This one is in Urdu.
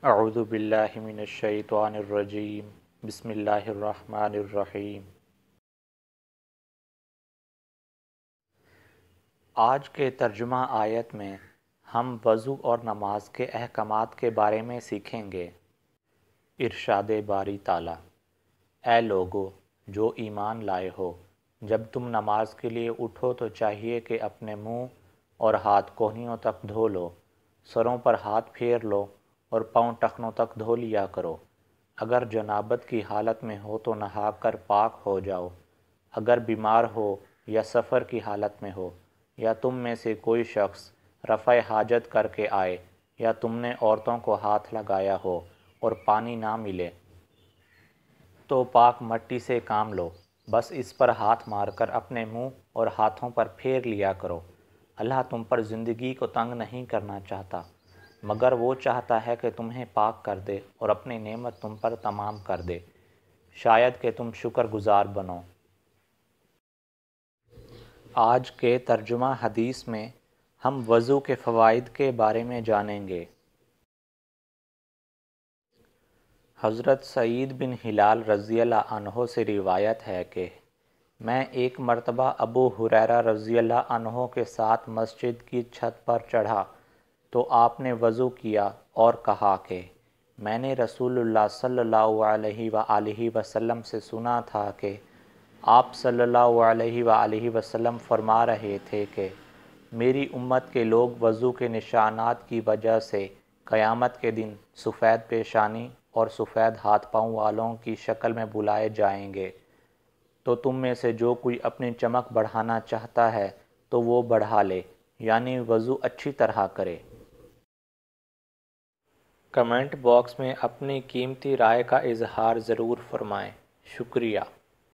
اعوذ باللہ من الشیطان الرجیم بسم اللہ الرحمن الرحیم۔ آج کے ترجمہ آیت میں ہم وضو اور نماز کے احکامات کے بارے میں سیکھیں گے۔ ارشاد باری تعالیٰ، اے لوگو جو ایمان لائے ہو، جب تم نماز کے لیے اٹھو تو چاہیے کہ اپنے منہ اور ہاتھ کونیوں تک دھو لو، سروں پر ہاتھ پھیر لو اور پاؤں ٹخنوں تک دھو لیا کرو۔ اگر جنابت کی حالت میں ہو تو نہا کر پاک ہو جاؤ۔ اگر بیمار ہو یا سفر کی حالت میں ہو، یا تم میں سے کوئی شخص رفع حاجت کر کے آئے، یا تم نے عورتوں کو ہاتھ لگایا ہو اور پانی نہ ملے، تو پاک مٹی سے کام لو، بس اس پر ہاتھ مار کر اپنے منہ اور ہاتھوں پر پھیر لیا کرو۔ اللہ تم پر زندگی کو تنگ نہیں کرنا چاہتا، مگر وہ چاہتا ہے کہ تمہیں پاک کر دے اور اپنی نعمت تم پر تمام کر دے، شاید کہ تم شکر گزار بنو۔ آج کے ترجمہ حدیث میں ہم وضو کے فوائد کے بارے میں جانیں گے۔ حضرت سعید بن ہلال رضی اللہ عنہ سے روایت ہے کہ میں ایک مرتبہ ابو ہریرہ رضی اللہ عنہ کے ساتھ مسجد کی چھت پر چڑھا تو آپ نے وضو کیا اور کہا کہ میں نے رسول اللہ صلی اللہ علیہ وآلہ وسلم سے سنا تھا کہ آپ صلی اللہ علیہ وآلہ وسلم فرما رہے تھے کہ میری امت کے لوگ وضو کے نشانات کی وجہ سے قیامت کے دن سفید پیشانی اور سفید ہاتھ پاؤں والوں کی شکل میں بلائے جائیں گے، تو تم میں سے جو کوئی اپنی چمک بڑھانا چاہتا ہے تو وہ بڑھا لے، یعنی وضو اچھی طرح کرے۔ کمنٹ باکس میں اپنی قیمتی رائے کا اظہار ضرور فرمائیں۔ شکریہ۔